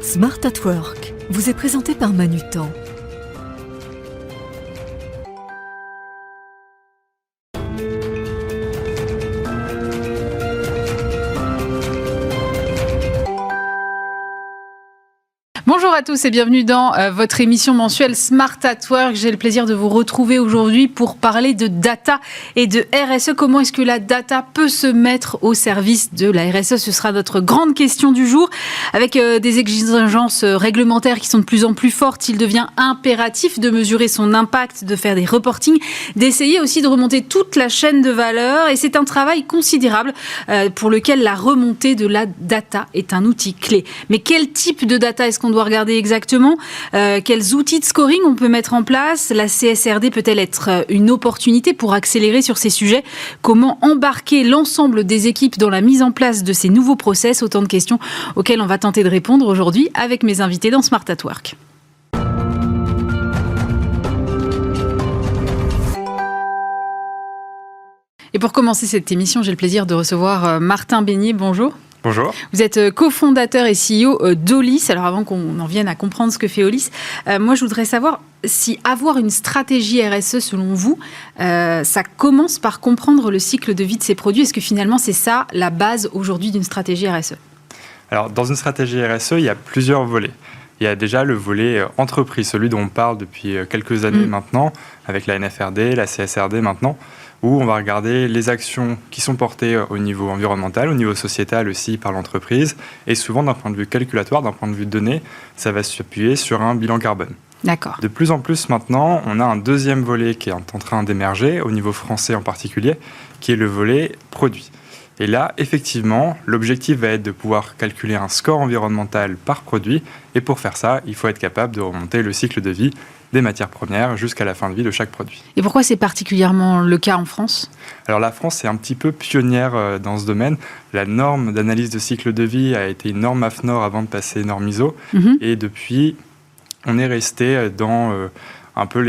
Smart at Work vous est présenté par Manutan. Bonjour à tous et bienvenue dans votre émission mensuelle Smart at Work. J'ai le plaisir de vous retrouver aujourd'hui pour parler de data et de RSE. Comment est-ce que la data peut se mettre au service de la RSE? Ce sera notre grande question du jour. Avec des exigences réglementaires qui sont de plus en plus fortes, il devient impératif de mesurer son impact, de faire des reportings, d'essayer aussi de remonter toute la chaîne de valeur. Et c'est un travail considérable pour lequel la remontée de la data est un outil clé. Mais quel type de data est-ce qu'on doit regarder exactement? Quels outils de scoring on peut mettre en place? La CSRD peut-elle être une opportunité pour accélérer sur ces sujets? Comment embarquer l'ensemble des équipes dans la mise en place de ces nouveaux process? Autant de questions auxquelles on va tenter de répondre aujourd'hui avec mes invités dans Smart at Work. Et pour commencer cette émission, j'ai le plaisir de recevoir Martin Beignet. Bonjour. Bonjour. Vous êtes cofondateur et CEO d'Olis. Alors avant qu'on en vienne à comprendre ce que fait Olis, moi je voudrais savoir si avoir une stratégie RSE selon vous, ça commence par comprendre le cycle de vie de ces produits. Est-ce que finalement c'est ça la base aujourd'hui d'une stratégie RSE? Alors dans une stratégie RSE, il y a plusieurs volets. Il y a déjà le volet entreprise, celui dont on parle depuis quelques années maintenant, avec la NFRD, la CSRD maintenant, où on va regarder les actions qui sont portées au niveau environnemental, au niveau sociétal aussi par l'entreprise, et souvent d'un point de vue calculatoire, d'un point de vue données, ça va s'appuyer sur un bilan carbone. D'accord. De plus en plus maintenant, on a un deuxième volet qui est en train d'émerger, au niveau français en particulier, qui est le volet produit. Et là, effectivement, l'objectif va être de pouvoir calculer un score environnemental par produit, et pour faire ça, il faut être capable de remonter le cycle de vie des matières premières jusqu'à la fin de vie de chaque produit. Et pourquoi c'est particulièrement le cas en France? Alors la France est un petit peu pionnière dans ce domaine. La norme d'analyse de cycle de vie a été une norme AFNOR avant de passer norme ISO. Et depuis, on est resté dans un peu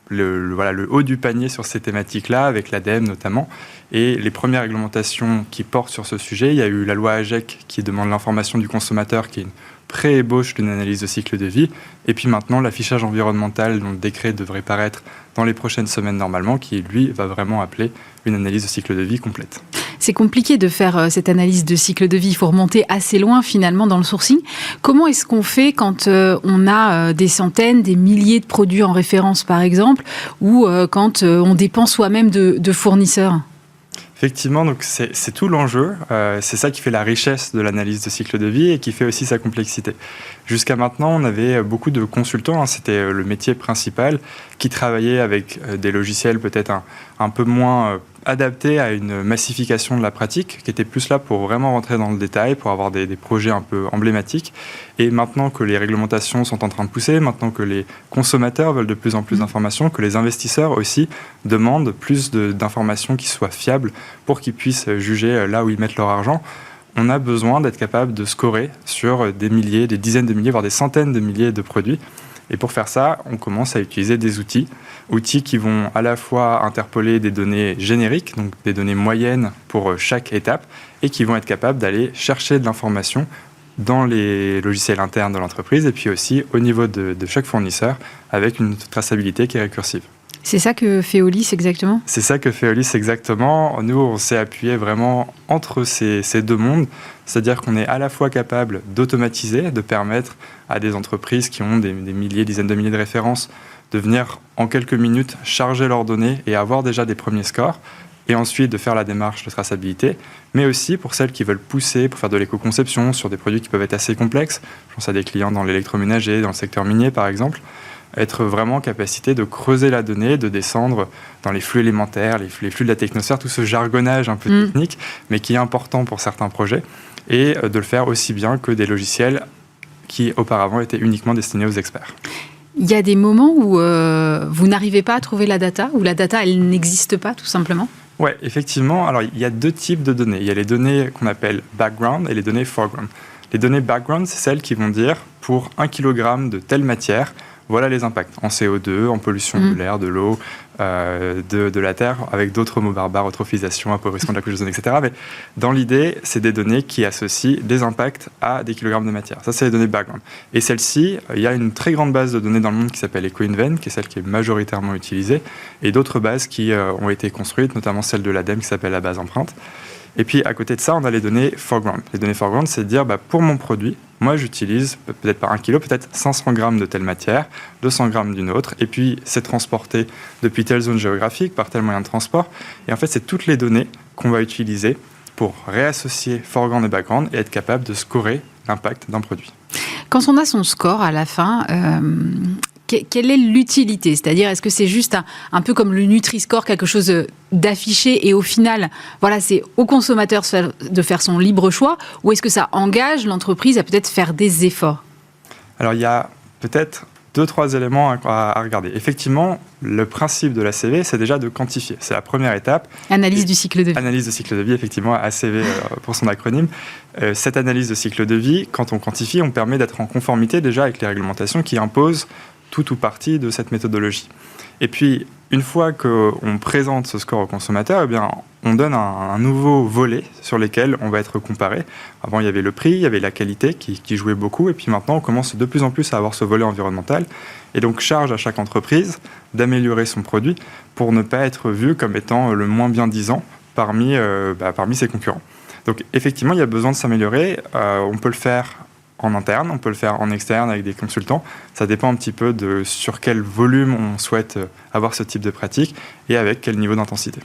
le haut du panier sur ces thématiques-là, avec l'ADEME notamment. Et les premières réglementations qui portent sur ce sujet, il y a eu la loi AGEC qui demande l'information du consommateur, qui est une pré-ébauche d'une analyse de cycle de vie. Et puis maintenant, l'affichage environnemental, dont le décret devrait paraître dans les prochaines semaines normalement, qui lui va vraiment appeler une analyse de cycle de vie complète. C'est compliqué de faire cette analyse de cycle de vie. Il faut remonter assez loin finalement dans le sourcing. Comment est-ce qu'on fait quand on a des centaines, des milliers de produits en référence par exemple, ou quand on dépend soi-même de fournisseurs? Effectivement, donc c'est tout l'enjeu. C'est ça qui fait la richesse de l'analyse de cycle de vie et qui fait aussi sa complexité. Jusqu'à maintenant, on avait beaucoup de consultants, c'était le métier principal, qui travaillaient avec des logiciels peut-être un peu moins adaptés à une massification de la pratique, qui étaient plus là pour vraiment rentrer dans le détail, pour avoir des projets un peu emblématiques. Et maintenant que les réglementations sont en train de pousser, maintenant que les consommateurs veulent de plus en plus d'informations, que les investisseurs aussi demandent plus d'informations qui soient fiables pour qu'ils puissent juger là où ils mettent leur argent, on a besoin d'être capable de scorer sur des milliers, des dizaines de milliers, voire des centaines de milliers de produits. Et pour faire ça, on commence à utiliser des outils qui vont à la fois interpoler des données génériques, donc des données moyennes pour chaque étape, et qui vont être capables d'aller chercher de l'information dans les logiciels internes de l'entreprise, et puis aussi au niveau de chaque fournisseur, avec une traçabilité qui est récursive. C'est ça que fait Olis exactement? C'est ça que fait Olis exactement. Nous, on s'est appuyé vraiment entre ces deux mondes. C'est-à-dire qu'on est à la fois capable d'automatiser, de permettre à des entreprises qui ont des milliers, dizaines de milliers de références de venir en quelques minutes charger leurs données et avoir déjà des premiers scores, et ensuite de faire la démarche de traçabilité, mais aussi pour celles qui veulent pousser, pour faire de l'éco-conception sur des produits qui peuvent être assez complexes. Je pense à des clients dans l'électroménager, dans le secteur minier par exemple, être vraiment en capacité de creuser la donnée, de descendre dans les flux élémentaires, les flux de la technosphère, tout ce jargonnage un peu technique, mais qui est important pour certains projets, et de le faire aussi bien que des logiciels qui auparavant étaient uniquement destinés aux experts. Il y a des moments où vous n'arrivez pas à trouver la data, où la data, elle n'existe pas tout simplement? Oui, effectivement. Alors, il y a deux types de données. Il y a les données qu'on appelle background et les données foreground. Les données background, c'est celles qui vont dire, pour 1 kg de telle matière, voilà les impacts en CO2, en pollution de l'air, de l'eau, de la Terre, avec d'autres mots barbares, eutrophisation, appauvrissement de la couche d'ozone, etc. Mais dans l'idée, c'est des données qui associent des impacts à des kilogrammes de matière. Ça, c'est les données background. Et celles-ci, il y a une très grande base de données dans le monde qui s'appelle EcoInvent, qui est celle qui est majoritairement utilisée, et d'autres bases qui ont été construites, notamment celle de l'ADEME qui s'appelle la base empreinte. Et puis, à côté de ça, on a les données foreground. Les données foreground, c'est de dire, pour mon produit, moi, j'utilise peut-être par 1 kilo, peut-être 500 grammes de telle matière, 200 grammes d'une autre, et puis c'est transporté depuis telle zone géographique, par tel moyen de transport. Et en fait, c'est toutes les données qu'on va utiliser pour réassocier foreground et background et être capable de scorer l'impact d'un produit. Quand on a son score à la fin, quelle est l'utilité ? C'est-à-dire, est-ce que c'est juste un peu comme le Nutri-Score, quelque chose d'affiché et au final, voilà, c'est au consommateur de faire son libre choix, ou est-ce que ça engage l'entreprise à peut-être faire des efforts ? Alors, il y a peut-être 2-3 éléments à regarder. Effectivement, le principe de l'ACV, c'est déjà de quantifier. C'est la première étape. Analyse du cycle de vie. Analyse de cycle de vie, effectivement, ACV pour son acronyme. Cette analyse de cycle de vie, quand on quantifie, on permet d'être en conformité déjà avec les réglementations qui imposent tout ou partie de cette méthodologie. Et puis, une fois qu'on présente ce score au consommateur, eh bien, on donne un nouveau volet sur lequel on va être comparé. Avant, il y avait le prix, il y avait la qualité qui jouait beaucoup, et puis maintenant, on commence de plus en plus à avoir ce volet environnemental. Et donc, charge à chaque entreprise d'améliorer son produit pour ne pas être vu comme étant le moins bien disant parmi ses concurrents. Donc, effectivement, il y a besoin de s'améliorer. On peut le faire en interne, on peut le faire en externe avec des consultants. Ça dépend un petit peu de sur quel volume on souhaite avoir ce type de pratique et avec quel niveau d'intensité.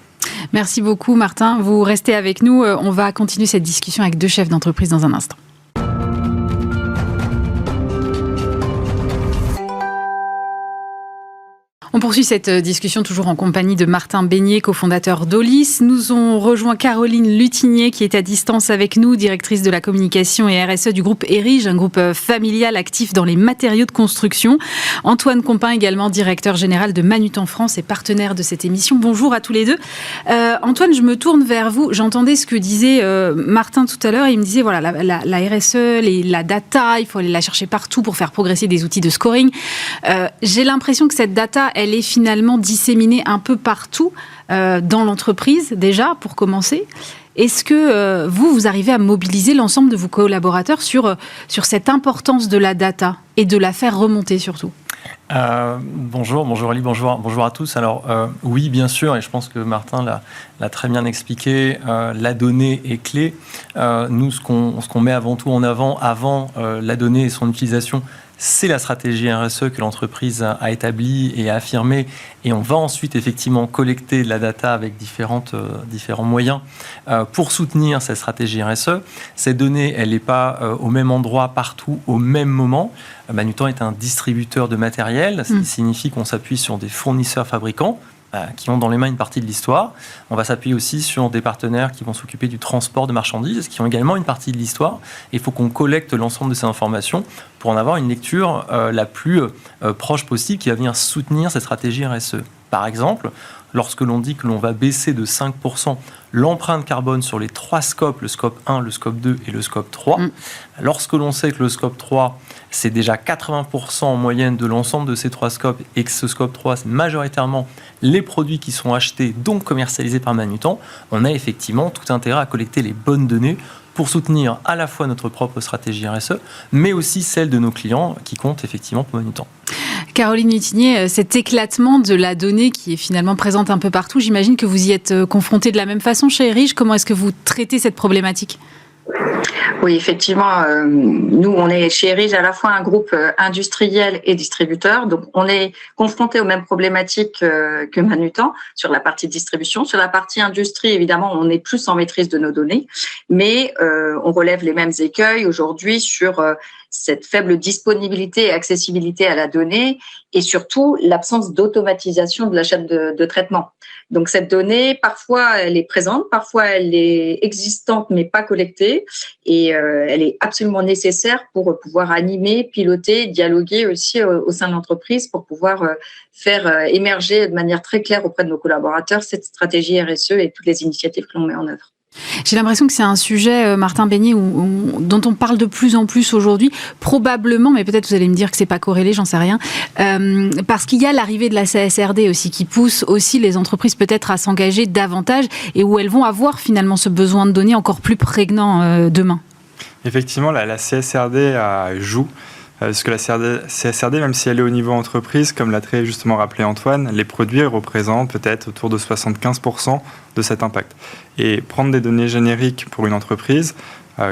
Merci beaucoup Martin. Vous restez avec nous. On va continuer cette discussion avec 2 chefs d'entreprise dans un instant. On poursuit cette discussion toujours en compagnie de Martin Beignet, cofondateur d'Olis. Nous ont rejoint Caroline Lutigné qui est à distance avec nous, directrice de la communication et RSE du groupe Erige, un groupe familial actif dans les matériaux de construction. Antoine Compin également, directeur général de Manutan France et partenaire de cette émission. Bonjour à tous les deux. Antoine, je me tourne vers vous. J'entendais ce que disait Martin tout à l'heure. Il me disait, voilà, la RSE, la data, il faut aller la chercher partout pour faire progresser des outils de scoring. J'ai l'impression que cette data, elle est finalement disséminée un peu partout dans l'entreprise, déjà, pour commencer. Est-ce que vous arrivez à mobiliser l'ensemble de vos collaborateurs sur cette importance de la data et de la faire remonter surtout ? Bonjour Ali, bonjour à tous. Alors oui, bien sûr, et je pense que Martin l'a très bien expliqué, la donnée est clé. Nous, ce qu'on met avant tout en avant, la donnée et son utilisation, c'est la stratégie RSE que l'entreprise a établie et a affirmée. Et on va ensuite effectivement collecter de la data avec différents moyens pour soutenir cette stratégie RSE. Cette donnée, elle n'est pas au même endroit partout au même moment. Manutan est un distributeur de matériel, ce qui signifie qu'on s'appuie sur des fournisseurs fabricants qui ont dans les mains une partie de l'histoire. On va s'appuyer aussi sur des partenaires qui vont s'occuper du transport de marchandises, qui ont également une partie de l'histoire. Et il faut qu'on collecte l'ensemble de ces informations pour en avoir une lecture la plus proche possible qui va venir soutenir cette stratégie RSE. Par exemple, lorsque l'on dit que l'on va baisser de 5% l'empreinte carbone sur les 3 scopes, le scope 1, le scope 2 et le scope 3, lorsque l'on sait que le scope 3, c'est déjà 80% en moyenne de l'ensemble de ces 3 scopes et que ce scope 3, c'est majoritairement les produits qui sont achetés, donc commercialisés par Manutan, on a effectivement tout intérêt à collecter les bonnes données pour soutenir à la fois notre propre stratégie RSE, mais aussi celle de nos clients qui comptent effectivement pour Manutan. Caroline Lutigné, cet éclatement de la donnée qui est finalement présente un peu partout, j'imagine que vous y êtes confronté de la même façon chez Erige. Comment est-ce que vous traitez cette problématique ? Oui, effectivement, nous, on est chez Erige à la fois un groupe industriel et distributeur, donc on est confronté aux mêmes problématiques que Manutan sur la partie distribution. Sur la partie industrie, évidemment, on est plus en maîtrise de nos données, mais on relève les mêmes écueils aujourd'hui sur cette faible disponibilité et accessibilité à la donnée et surtout l'absence d'automatisation de la chaîne de traitement. Donc cette donnée, parfois elle est présente, parfois elle est existante mais pas collectée et elle est absolument nécessaire pour pouvoir animer, piloter, dialoguer aussi au sein de l'entreprise pour pouvoir faire émerger de manière très claire auprès de nos collaborateurs cette stratégie RSE et toutes les initiatives que l'on met en œuvre. J'ai l'impression que c'est un sujet, Martin Beignet, dont on parle de plus en plus aujourd'hui, probablement, mais peut-être vous allez me dire que c'est pas corrélé, j'en sais rien, parce qu'il y a l'arrivée de la CSRD aussi, qui pousse aussi les entreprises peut-être à s'engager davantage et où elles vont avoir finalement ce besoin de données encore plus prégnant demain. Effectivement, la CSRD joue. Parce que la CSRD, même si elle est au niveau entreprise, comme l'a très justement rappelé Antoine, les produits représentent peut-être autour de 75% de cet impact. Et prendre des données génériques pour une entreprise,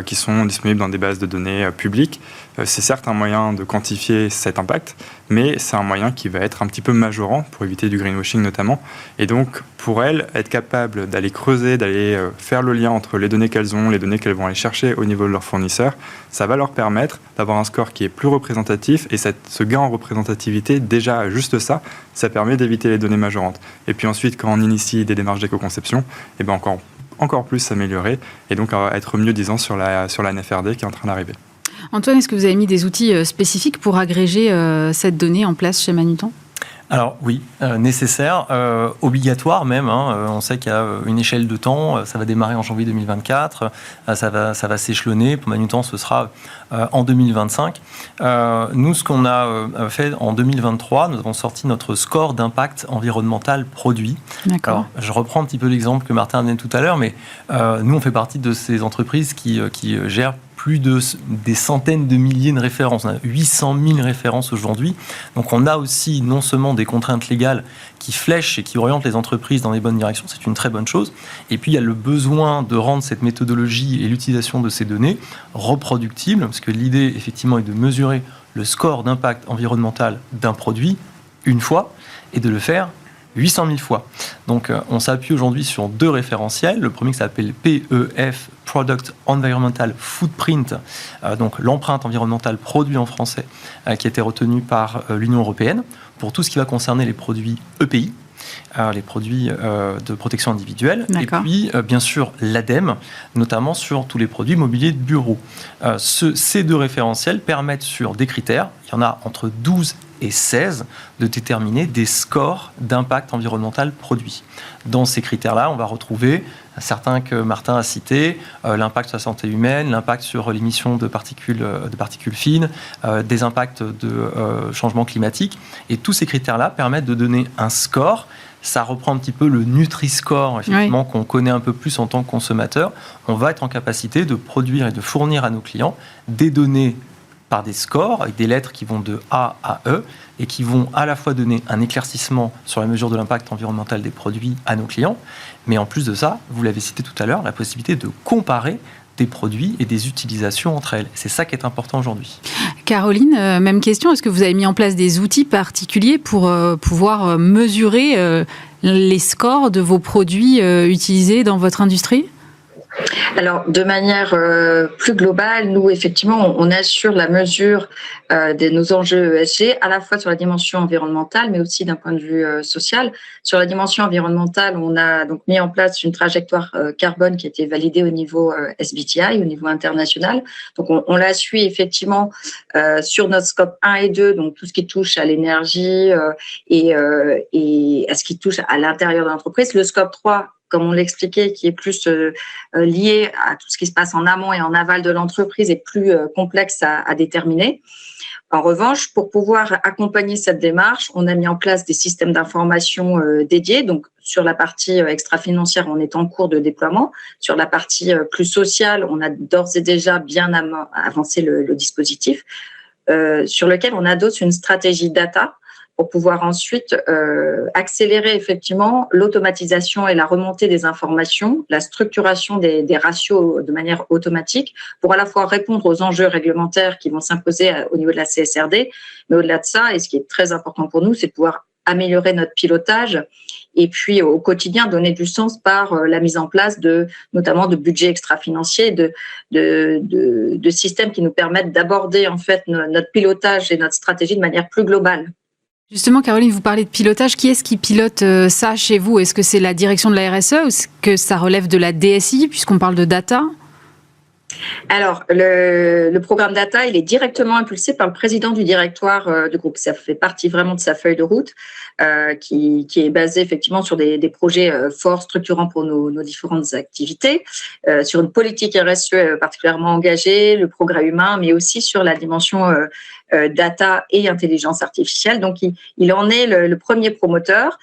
qui sont disponibles dans des bases de données publiques, c'est certes un moyen de quantifier cet impact, mais c'est un moyen qui va être un petit peu majorant pour éviter du greenwashing notamment. Et donc, pour elles, être capable d'aller creuser, d'aller faire le lien entre les données qu'elles ont, les données qu'elles vont aller chercher au niveau de leurs fournisseurs, ça va leur permettre d'avoir un score qui est plus représentatif. Et ce gain en représentativité, déjà juste ça permet d'éviter les données majorantes. Et puis ensuite, quand on initie des démarches d'éco-conception, et ben encore plus s'améliorer et donc être mieux disant sur la NFRD qui est en train d'arriver. Antoine, est-ce que vous avez mis des outils spécifiques pour agréger cette donnée en place chez Manutan ? Alors oui, nécessaire, obligatoire même. On sait qu'il y a une échelle de temps. Ça va démarrer en janvier 2024. Ça va s'échelonner. Pour Manutan, ce sera en 2025. Nous, ce qu'on a fait en 2023, nous avons sorti notre score d'impact environnemental produit. D'accord. Alors, je reprends un petit peu l'exemple que Martin a donné tout à l'heure, mais nous, on fait partie de ces entreprises qui gèrent plus des centaines de milliers de références. On a 800 000 références aujourd'hui. Donc on a aussi non seulement des contraintes légales qui flèchent et qui orientent les entreprises dans les bonnes directions, c'est une très bonne chose. Et puis il y a le besoin de rendre cette méthodologie et l'utilisation de ces données reproductibles, parce que l'idée effectivement est de mesurer le score d'impact environnemental d'un produit une fois et de le faire 800 000 fois. Donc, on s'appuie aujourd'hui sur 2 référentiels. Le premier qui s'appelle PEF, Product Environmental Footprint, donc l'empreinte environnementale produit en français, qui a été retenue par l'Union européenne pour tout ce qui va concerner les produits EPI, les produits de protection individuelle. D'accord. Et puis, bien sûr, l'ADEME, notamment sur tous les produits mobiliers de bureau. Ces 2 référentiels permettent sur des critères, il y en a entre 12 et 16, de déterminer des scores d'impact environnemental produit. Dans ces critères-là, on va retrouver certains que Martin a cités, l'impact sur la santé humaine, l'impact sur l'émission de particules fines, des impacts de changement climatique. Et tous ces critères-là permettent de donner un score. Ça reprend un petit peu le Nutri-Score, effectivement, oui, qu'on connaît un peu plus en tant que consommateur. On va être en capacité de produire et de fournir à nos clients des données par des scores, avec des lettres qui vont de A à E, et qui vont à la fois donner un éclaircissement sur la mesure de l'impact environnemental des produits à nos clients, mais en plus de ça, vous l'avez cité tout à l'heure, la possibilité de comparer des produits et des utilisations entre elles. C'est ça qui est important aujourd'hui. Caroline, même question. Est-ce que vous avez mis en place des outils particuliers pour pouvoir mesurer les scores de vos produits utilisés dans votre industrie ? Alors, de manière plus globale, nous, effectivement, on assure la mesure de nos enjeux ESG, à la fois sur la dimension environnementale, mais aussi d'un point de vue social. Sur la dimension environnementale, on a donc mis en place une trajectoire carbone qui a été validée au niveau SBTi, au niveau international. Donc, on la suit effectivement sur notre scope 1 et 2, donc tout ce qui touche à l'énergie et à ce qui touche à l'intérieur de l'entreprise. Le scope 3, comme on l'expliquait, qui est plus lié à tout ce qui se passe en amont et en aval de l'entreprise, est plus complexe à déterminer. En revanche, pour pouvoir accompagner cette démarche, on a mis en place des systèmes d'information dédiés. Donc, sur la partie extra-financière, on est en cours de déploiement. Sur la partie plus sociale, on a d'ores et déjà bien avancé le dispositif, sur lequel on adosse une stratégie data pour pouvoir ensuite accélérer effectivement l'automatisation et la remontée des informations, la structuration des ratios de manière automatique pour à la fois répondre aux enjeux réglementaires qui vont s'imposer au niveau de la CSRD, mais au-delà de ça, et ce qui est très important pour nous, c'est de pouvoir améliorer notre pilotage et puis au quotidien donner du sens par la mise en place notamment de budgets extra-financiers, de systèmes qui nous permettent d'aborder en fait notre pilotage et notre stratégie de manière plus globale. Justement, Caroline, vous parlez de pilotage. Qui est-ce qui pilote ça chez vous ? Est-ce que c'est la direction de la RSE ou est-ce que ça relève de la DSI, puisqu'on parle de data ? Alors, le programme data, il est directement impulsé par le président du directoire du groupe. Ça fait partie vraiment de sa feuille de route qui est basée effectivement sur des projets forts, structurants pour nos différentes activités, sur une politique RSE particulièrement engagée, le progrès humain, mais aussi sur la dimension data et intelligence artificielle. Donc, il en est le premier promoteur.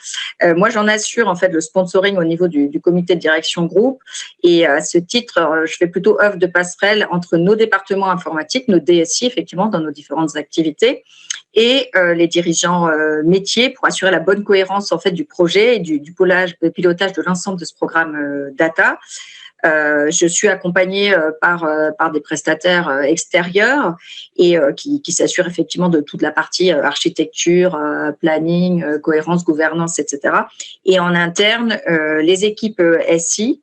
Moi, j'en assure en fait le sponsoring au niveau du comité de direction groupe. Et à ce titre, je fais plutôt œuvre de passerelle entre nos départements informatiques, nos DSI, effectivement, dans nos différentes activités, et les dirigeants métiers pour assurer la bonne cohérence en fait du projet et du pilotage de l'ensemble de ce programme data. Je suis accompagnée par des prestataires extérieurs et qui s'assurent effectivement de toute la partie architecture, planning, cohérence, gouvernance, etc. Et en interne, les équipes SI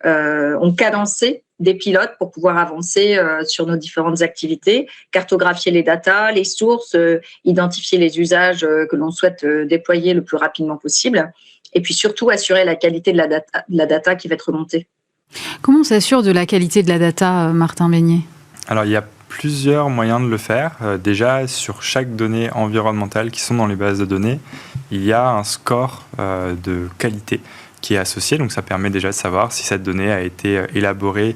ont cadencé des pilotes pour pouvoir avancer sur nos différentes activités, cartographier les datas, les sources, identifier les usages que l'on souhaite déployer le plus rapidement possible, et puis surtout assurer la qualité de la data qui va être remontée. Comment on s'assure de la qualité de la data, Martin Beignet ? Alors, il y a plusieurs moyens de le faire. Déjà, sur chaque donnée environnementale qui sont dans les bases de données, il y a un score de qualité qui est associé. Donc, ça permet déjà de savoir si cette donnée a été élaborée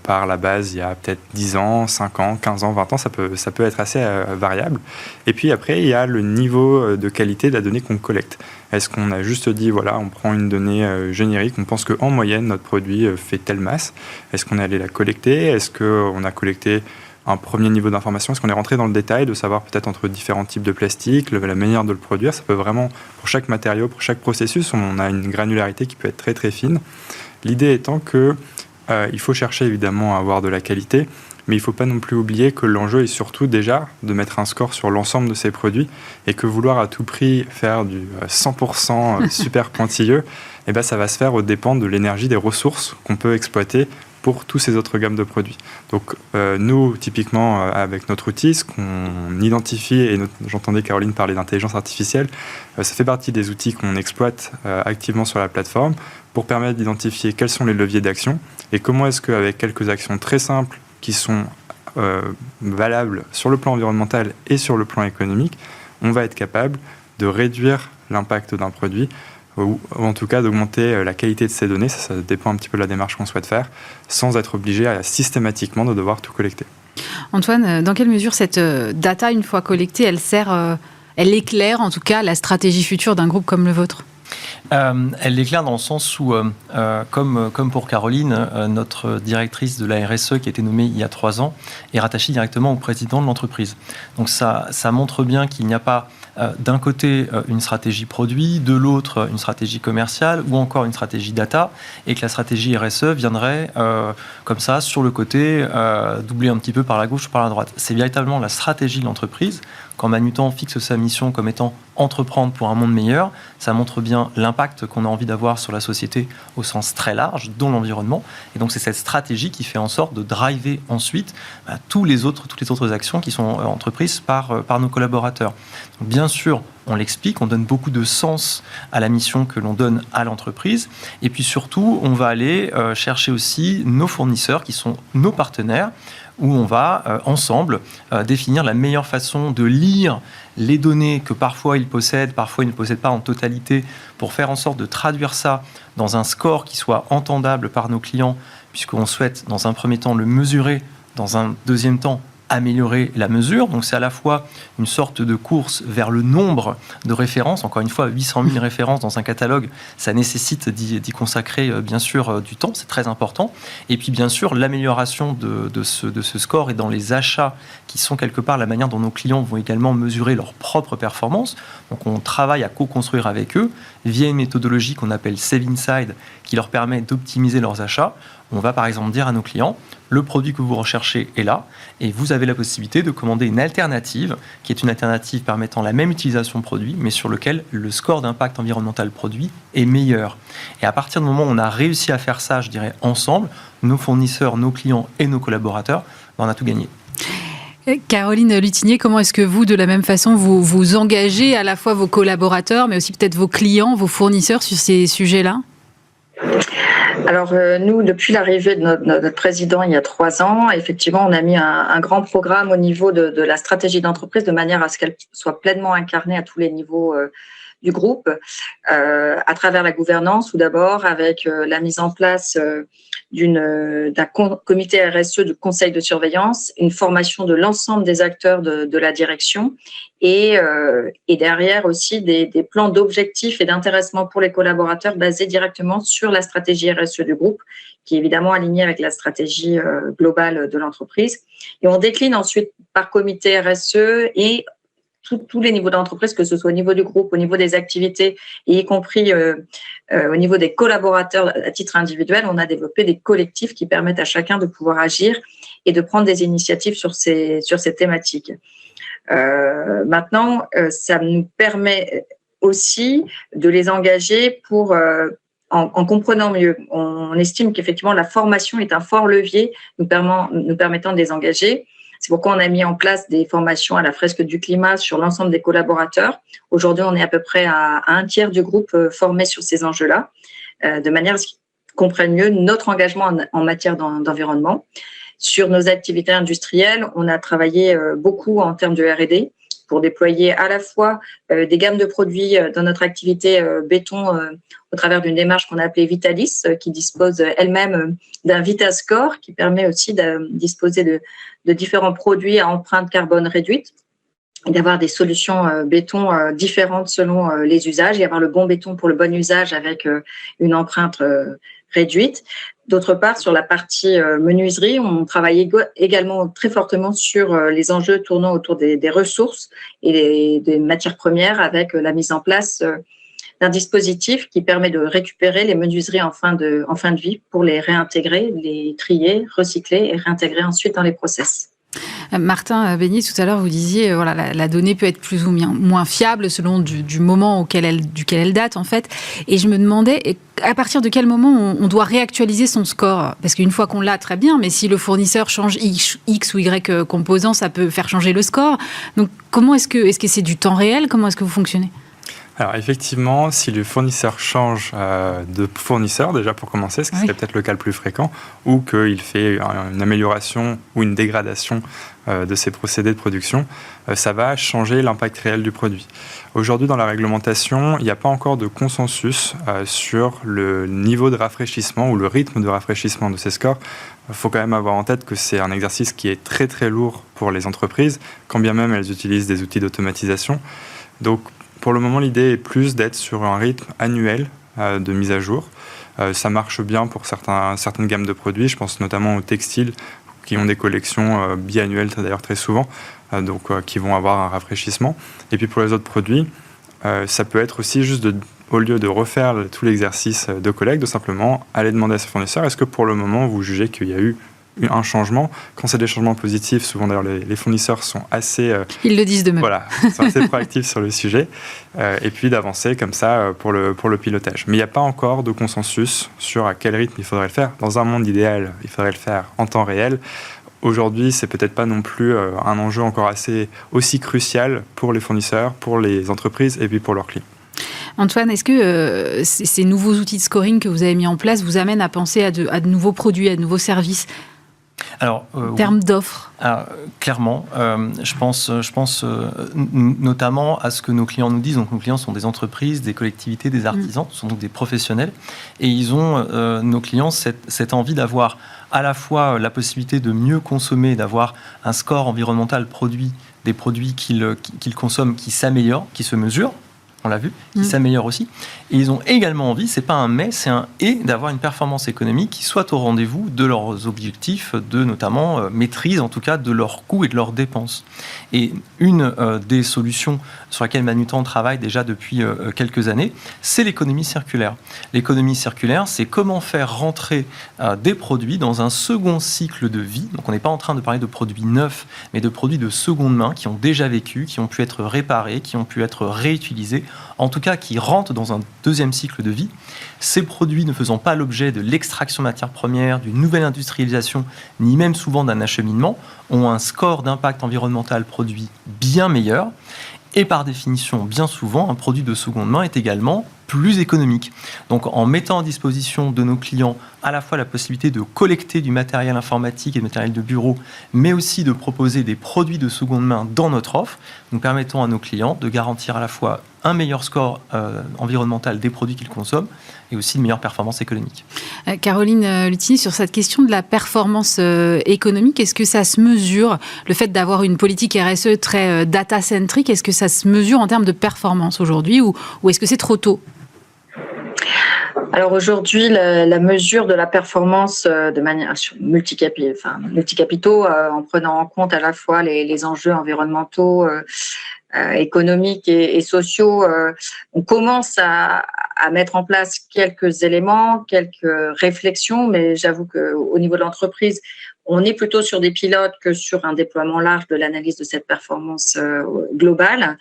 par la base il y a peut-être 10 ans, 5 ans, 15 ans, 20 ans. Ça peut être assez variable. Et puis après, il y a le niveau de qualité de la donnée qu'on collecte. Est-ce qu'on a juste dit, voilà, on prend une donnée générique, on pense qu'en moyenne, notre produit fait telle masse. Est-ce qu'on est allé la collecter ? Est-ce qu'on a collecté un premier niveau d'information ? Est-ce qu'on est rentré dans le détail de savoir peut-être entre différents types de plastique, la manière de le produire ? Ça peut vraiment, pour chaque matériau, pour chaque processus, on a une granularité qui peut être très très fine. L'idée étant que il faut chercher évidemment à avoir de la qualité, mais il ne faut pas non plus oublier que l'enjeu est surtout déjà de mettre un score sur l'ensemble de ces produits et que vouloir à tout prix faire du 100% super pointilleux, eh ben, ça va se faire aux dépens de l'énergie, des ressources qu'on peut exploiter pour tous ces autres gammes de produits. Donc nous, typiquement, avec notre outil, ce qu'on identifie, et j'entendais Caroline parler d'intelligence artificielle, ça fait partie des outils qu'on exploite activement sur la plateforme pour permettre d'identifier quels sont les leviers d'action et comment est-ce qu'avec quelques actions très simples qui sont valables sur le plan environnemental et sur le plan économique, on va être capable de réduire l'impact d'un produit ou en tout cas d'augmenter la qualité de ces données, ça dépend un petit peu de la démarche qu'on souhaite faire, sans être obligé systématiquement de devoir tout collecter. Antoine, dans quelle mesure cette data, une fois collectée, elle éclaire en tout cas la stratégie future d'un groupe comme le vôtre ? Elle l'éclaire dans le sens où, comme pour Caroline, notre directrice de la RSE qui a été nommée il y a 3 ans est rattachée directement au président de l'entreprise. Donc ça montre bien qu'il n'y a pas d'un côté une stratégie produit, de l'autre une stratégie commerciale ou encore une stratégie data, et que la stratégie RSE viendrait comme ça sur le côté, doublée un petit peu par la gauche ou par la droite. C'est véritablement la stratégie de l'entreprise. Quand Manutan fixe sa mission comme étant entreprendre pour un monde meilleur, ça montre bien l'impact qu'on a envie d'avoir sur la société au sens très large, dont l'environnement. Et donc c'est cette stratégie qui fait en sorte de driver ensuite toutes les autres actions qui sont entreprises par nos collaborateurs. Donc bien sûr, on l'explique, on donne beaucoup de sens à la mission que l'on donne à l'entreprise. Et puis surtout, on va aller chercher aussi nos fournisseurs qui sont nos partenaires, où on va ensemble définir la meilleure façon de lire les données que parfois ils possèdent, parfois ils ne possèdent pas en totalité, pour faire en sorte de traduire ça dans un score qui soit entendable par nos clients, puisqu'on souhaite dans un premier temps le mesurer, dans un deuxième temps améliorer la mesure. Donc c'est à la fois une sorte de course vers le nombre de références. Encore une fois, 800 000 références dans un catalogue, ça nécessite d'y consacrer bien sûr du temps, c'est très important. Et puis bien sûr, l'amélioration de ce score et dans les achats qui sont quelque part la manière dont nos clients vont également mesurer leur propre performance. Donc on travaille à co-construire avec eux via une méthodologie qu'on appelle Save Inside qui leur permet d'optimiser leurs achats. On va par exemple dire à nos clients, le produit que vous recherchez est là et vous avez la possibilité de commander une alternative qui est une alternative permettant la même utilisation de produit mais sur lequel le score d'impact environnemental produit est meilleur. Et à partir du moment où on a réussi à faire ça, je dirais ensemble, nos fournisseurs, nos clients et nos collaborateurs, on a tout gagné. Caroline Lutinier, comment est-ce que vous, de la même façon, vous engagez à la fois vos collaborateurs mais aussi peut-être vos clients, vos fournisseurs sur ces sujets-là ? Alors nous, depuis l'arrivée de notre président il y a 3 ans, effectivement, on a mis un grand programme au niveau de la stratégie d'entreprise de manière à ce qu'elle soit pleinement incarnée à tous les niveaux du groupe, à travers la gouvernance, tout d'abord, avec la mise en place d'un comité RSE, du conseil de surveillance, une formation de l'ensemble des acteurs de la direction et derrière aussi des plans d'objectifs et d'intéressement pour les collaborateurs basés directement sur la stratégie RSE du groupe, qui est évidemment alignée avec la stratégie globale de l'entreprise. Et on décline ensuite par comité RSE et tous les niveaux d'entreprise, que ce soit au niveau du groupe, au niveau des activités, et y compris au niveau des collaborateurs à titre individuel, on a développé des collectifs qui permettent à chacun de pouvoir agir et de prendre des initiatives sur ces thématiques. Maintenant, ça nous permet aussi de les engager en comprenant mieux. On estime qu'effectivement, la formation est un fort levier nous permettant de les engager. C'est pourquoi on a mis en place des formations à la fresque du climat sur l'ensemble des collaborateurs. Aujourd'hui, on est à peu près à 1/3 du groupe formé sur ces enjeux-là, de manière à ce qu'ils comprennent mieux notre engagement en matière d'environnement. Sur nos activités industrielles, on a travaillé beaucoup en termes de R&D pour déployer à la fois des gammes de produits dans notre activité béton au travers d'une démarche qu'on a appelée Vitalis, qui dispose elle-même d'un Vitascore qui permet aussi de disposer de différents produits à empreinte carbone réduite et d'avoir des solutions béton différentes selon les usages et avoir le bon béton pour le bon usage avec une empreinte réduite. D'autre part, sur la partie menuiserie, on travaille également très fortement sur les enjeux tournant autour des ressources et des matières premières avec la mise en place d'un dispositif qui permet de récupérer les menuiseries en fin de vie pour les réintégrer, les trier, recycler et réintégrer ensuite dans les process. Martin Bénier, tout à l'heure, vous disiez voilà, la donnée peut être plus ou moins fiable selon du moment duquel elle date, en fait. Et je me demandais, à partir de quel moment on doit réactualiser son score ? Parce qu'une fois qu'on l'a, très bien, mais si le fournisseur change X ou Y composants, ça peut faire changer le score. Donc, comment est-ce que c'est du temps réel ? Comment est-ce que vous fonctionnez ? Alors effectivement, si le fournisseur change de fournisseur, déjà pour commencer, ce qui serait peut-être le cas le plus fréquent, ou qu'il fait une amélioration ou une dégradation de ses procédés de production, ça va changer l'impact réel du produit. Aujourd'hui, dans la réglementation, il n'y a pas encore de consensus sur le niveau de rafraîchissement ou le rythme de rafraîchissement de ces scores. Il faut quand même avoir en tête que c'est un exercice qui est très très lourd pour les entreprises, quand bien même elles utilisent des outils d'automatisation. Donc, pour le moment, l'idée est plus d'être sur un rythme annuel de mise à jour. Ça marche bien pour certaines gammes de produits. Je pense notamment aux textiles qui ont des collections biannuelles, d'ailleurs très souvent, qui vont avoir un rafraîchissement. Et puis pour les autres produits, ça peut être aussi juste au lieu de refaire tout l'exercice de collecte, de simplement aller demander à ses fournisseurs, est-ce que pour le moment vous jugez qu'il y a eu un changement? Quand c'est des changements positifs, souvent d'ailleurs les fournisseurs sont assez... Ils le disent de même. Voilà, sont assez proactifs sur le sujet. Et puis d'avancer comme ça pour le pilotage. Mais il n'y a pas encore de consensus sur à quel rythme il faudrait le faire. Dans un monde idéal, il faudrait le faire en temps réel. Aujourd'hui, c'est peut-être pas non plus un enjeu encore aussi crucial pour les fournisseurs, pour les entreprises et puis pour leurs clients. Antoine, est-ce que ces nouveaux outils de scoring que vous avez mis en place vous amènent à penser à de nouveaux produits, à de nouveaux services ? Alors, en termes d'offres. Clairement, je pense notamment à ce que nos clients nous disent. Donc, nos clients sont des entreprises, des collectivités, des artisans, ce sont donc des professionnels. Et ils ont, nos clients, cette envie d'avoir à la fois la possibilité de mieux consommer, d'avoir un score environnemental produit, des produits qu'ils consomment qui s'améliorent, qui se mesurent. On l'a vu, qui s'améliore aussi. Et ils ont également envie, c'est pas un mais, c'est un et, d'avoir une performance économique qui soit au rendez-vous de leurs objectifs, de notamment maîtrise, en tout cas, de leurs coûts et de leurs dépenses. Et une des solutions sur laquelle Manutan travaille déjà depuis quelques années, c'est l'économie circulaire. L'économie circulaire, c'est comment faire rentrer des produits dans un second cycle de vie. Donc on n'est pas en train de parler de produits neufs, mais de produits de seconde main qui ont déjà vécu, qui ont pu être réparés, qui ont pu être réutilisés, en tout cas qui rentrent dans un deuxième cycle de vie. Ces produits ne faisant pas l'objet de l'extraction de matières premières, d'une nouvelle industrialisation, ni même souvent d'un acheminement, ont un score d'impact environnemental produit bien meilleur. Et par définition, bien souvent, un produit de seconde main est également plus économique. Donc en mettant à disposition de nos clients à la fois la possibilité de collecter du matériel informatique et du matériel de bureau, mais aussi de proposer des produits de seconde main dans notre offre, nous permettons à nos clients de garantir à la fois un meilleur score environnemental des produits qu'ils consomment et aussi une meilleure performance économique. Caroline Lutini, sur cette question de la performance économique, est-ce que ça se mesure, le fait d'avoir une politique RSE très data-centrique, est-ce que ça se mesure en termes de performance aujourd'hui ou est-ce que c'est trop tôt ? Alors aujourd'hui, la mesure de la performance de manière multicapitaux, en prenant en compte à la fois les enjeux environnementaux, économiques et sociaux, on commence à mettre en place quelques éléments, quelques réflexions, mais j'avoue qu'au niveau de l'entreprise, on est plutôt sur des pilotes que sur un déploiement large de l'analyse de cette performance globale.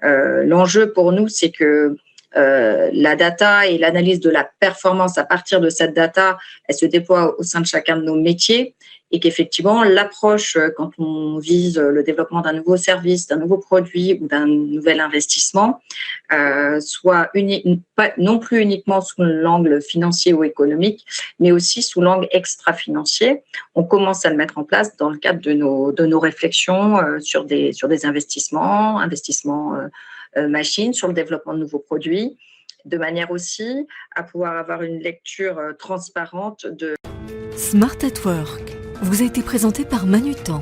L'enjeu pour nous, c'est que la data et l'analyse de la performance à partir de cette data, elle se déploie au sein de chacun de nos métiers et qu'effectivement, l'approche quand on vise le développement d'un nouveau service, d'un nouveau produit ou d'un nouvel investissement soit non plus uniquement sous l'angle financier ou économique, mais aussi sous l'angle extra-financier. On commence à le mettre en place dans le cadre de nos réflexions sur des investissements machines, sur le développement de nouveaux produits, de manière aussi à pouvoir avoir une lecture transparente de... Smart at Work vous a été présenté par Manutan.